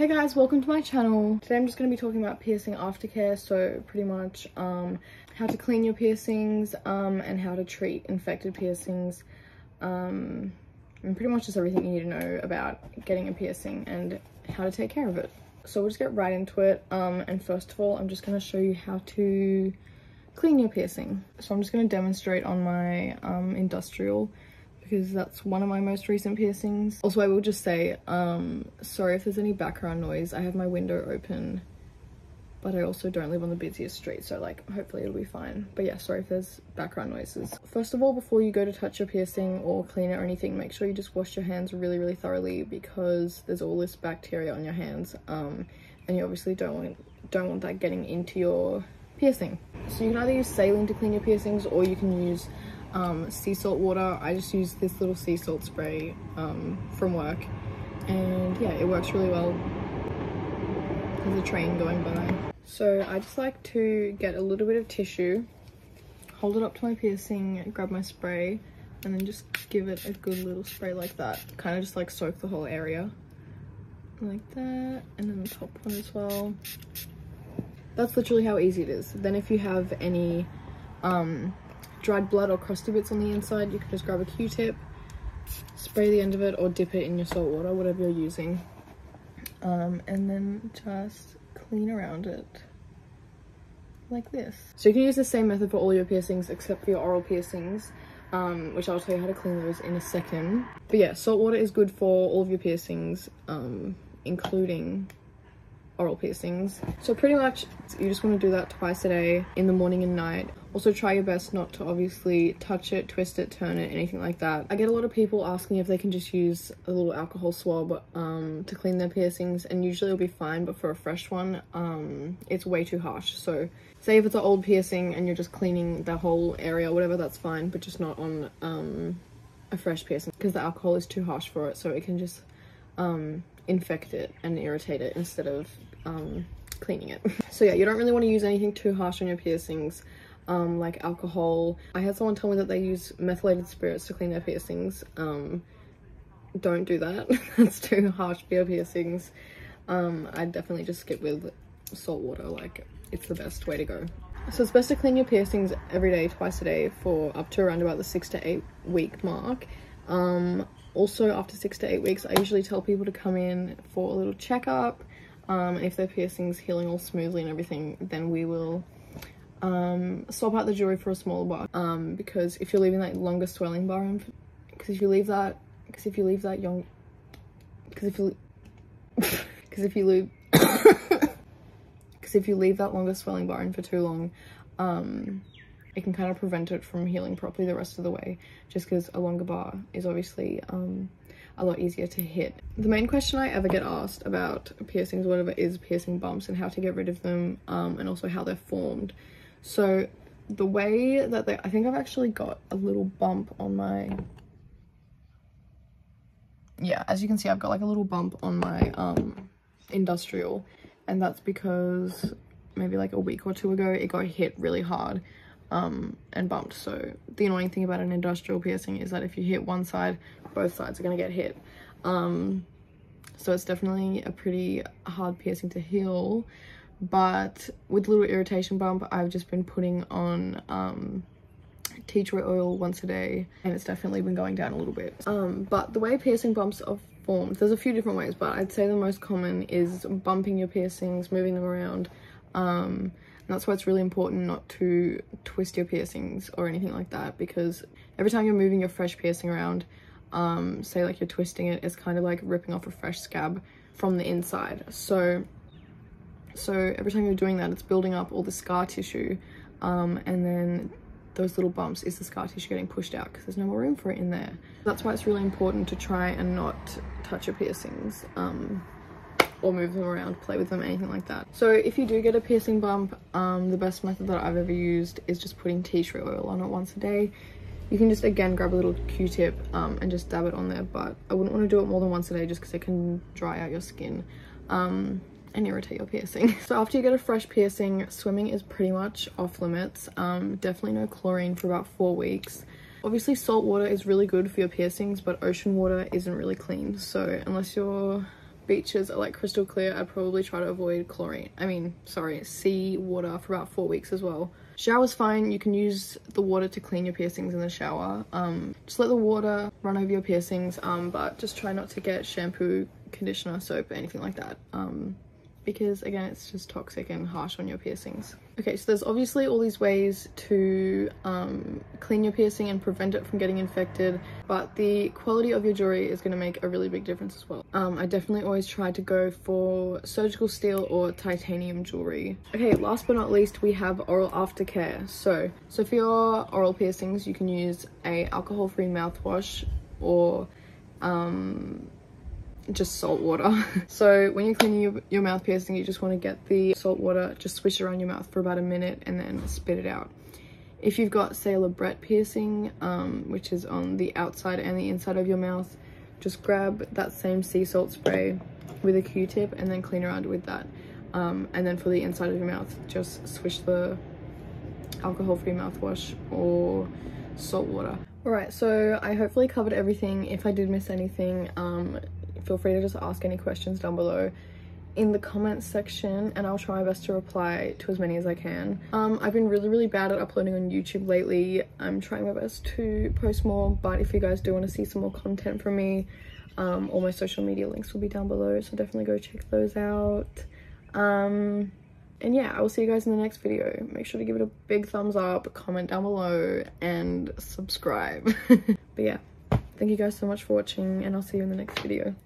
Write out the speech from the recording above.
Hey guys, welcome to my channel. Today I'm just going to be talking about piercing aftercare, so pretty much how to clean your piercings and how to treat infected piercings, and pretty much just everything you need to know about getting a piercing and how to take care of it. So we'll just get right into it, and first of all I'm just going to show you how to clean your piercing. So I'm just going to demonstrate on my industrial, because that's one of my most recent piercings. Also, I will just say, sorry if there's any background noise. I have my window open, but I also don't live on the busiest street, so like hopefully it'll be fine. But yeah, sorry if there's background noises. First of all, before you go to touch your piercing or clean it or anything, make sure you just wash your hands really thoroughly, because there's all this bacteria on your hands, and you obviously don't want that getting into your piercing. So you can either use saline to clean your piercings, or you can use sea salt water. I just use this little sea salt spray from work, and yeah, it works really well. There's a train going by. So I just like to get a little bit of tissue, hold it up to my piercing, grab my spray, and then just give it a good little spray like that. Kind of just like soak the whole area like that, and then the top one as well. That's literally how easy it is. Then if you have any dried blood or crusty bits on the inside, you can just grab a Q-tip, spray the end of it, or dip it in your salt water, whatever you're using, and then just clean around it like this. So you can use the same method for all your piercings except for your oral piercings, which I'll tell you how to clean those in a second. But yeah, salt water is good for all of your piercings, including oral piercings. So pretty much you just want to do that twice a day, in the morning and night. Also try your best not to obviously touch it, twist it, turn it, anything like that. I get a lot of people asking if they can just use a little alcohol swab to clean their piercings, and usually it'll be fine, but for a fresh one it's way too harsh. So say if it's an old piercing and you're just cleaning the whole area or whatever, that's fine, but just not on a fresh piercing, because the alcohol is too harsh for it, so it can just infect it and irritate it instead of cleaning it. So yeah, you don't really want to use anything too harsh on your piercings, like alcohol. I had someone tell me that they use methylated spirits to clean their piercings. Don't do that. That's too harsh for your piercings. I'd definitely just skip with salt water. Like, it's the best way to go. So it's best to clean your piercings every day, twice a day, for up to around about the 6 to 8 week mark. Also after 6 to 8 weeks, I usually tell people to come in for a little checkup. If their piercing's healing all smoothly and everything, then we will swap out the jewelry for a smaller bar, because if you're leaving that longer swelling bar in, because if you leave that longer swelling bar in for too long, it can kind of prevent it from healing properly the rest of the way, just because a longer bar is obviously a lot easier to hit. The main question I ever get asked about piercings, whatever, is piercing bumps and how to get rid of them, and also how they're formed. So the way that I think I've actually got a little bump on my, yeah, as you can see, I've got like a little bump on my industrial, and that's because maybe like a week or two ago it got hit really hard and bumped. So the annoying thing about an industrial piercing is that if you hit one side, both sides are going to get hit. So it's definitely a pretty hard piercing to heal, but with a little irritation bump, I've just been putting on tea tree oil once a day, and it's definitely been going down a little bit. But the way piercing bumps are formed, there's a few different ways, but I'd say the most common is bumping your piercings, moving them around. And that's why it's really important not to twist your piercings or anything like that, because every time you're moving your fresh piercing around, say like you're twisting it, it's kind of like ripping off a fresh scab from the inside. So every time you're doing that, it's building up all the scar tissue, and then those little bumps is the scar tissue getting pushed out because there's no more room for it in there. That's why it's really important to try and not touch your piercings, or move them around, play with them, anything like that. So if you do get a piercing bump, the best method that I've ever used is just putting tea tree oil on it once a day. You can just, again, grab a little Q-tip and just dab it on there, but I wouldn't want to do it more than once a day just because it can dry out your skin and irritate your piercing. So after you get a fresh piercing, swimming is pretty much off limits. Definitely no chlorine for about 4 weeks. Obviously salt water is really good for your piercings, but ocean water isn't really clean. So unless you're beaches are like crystal clear, I'd probably try to avoid sea water for about 4 weeks as well. Shower's fine, you can use the water to clean your piercings in the shower. Just let the water run over your piercings, but just try not to get shampoo, conditioner, soap, anything like that, because again, it's just toxic and harsh on your piercings. Okay, so there's obviously all these ways to clean your piercing and prevent it from getting infected, but the quality of your jewelry is going to make a really big difference as well. I definitely always try to go for surgical steel or titanium jewelry. Okay, last but not least, we have oral aftercare. So for your oral piercings, you can use a alcohol-free mouthwash or just salt water. So when you're cleaning your mouth piercing, you just want to get the salt water, just swish it around your mouth for about a minute and then spit it out. If you've got, say, a labret piercing, which is on the outside and the inside of your mouth, just grab that same sea salt spray with a Q-tip and then clean around with that. And then for the inside of your mouth, just swish the alcohol-free mouthwash or salt water. Alright, so I hopefully covered everything. If I did miss anything, feel free to just ask any questions down below in the comments section and I'll try my best to reply to as many as I can. I've been really bad at uploading on YouTube lately. I'm trying my best to post more, but if you guys do want to see some more content from me, all my social media links will be down below, so definitely go check those out. And yeah, I will see you guys in the next video. Make sure to give it a big thumbs up, comment down below, and subscribe. But yeah, thank you guys so much for watching, and I'll see you in the next video.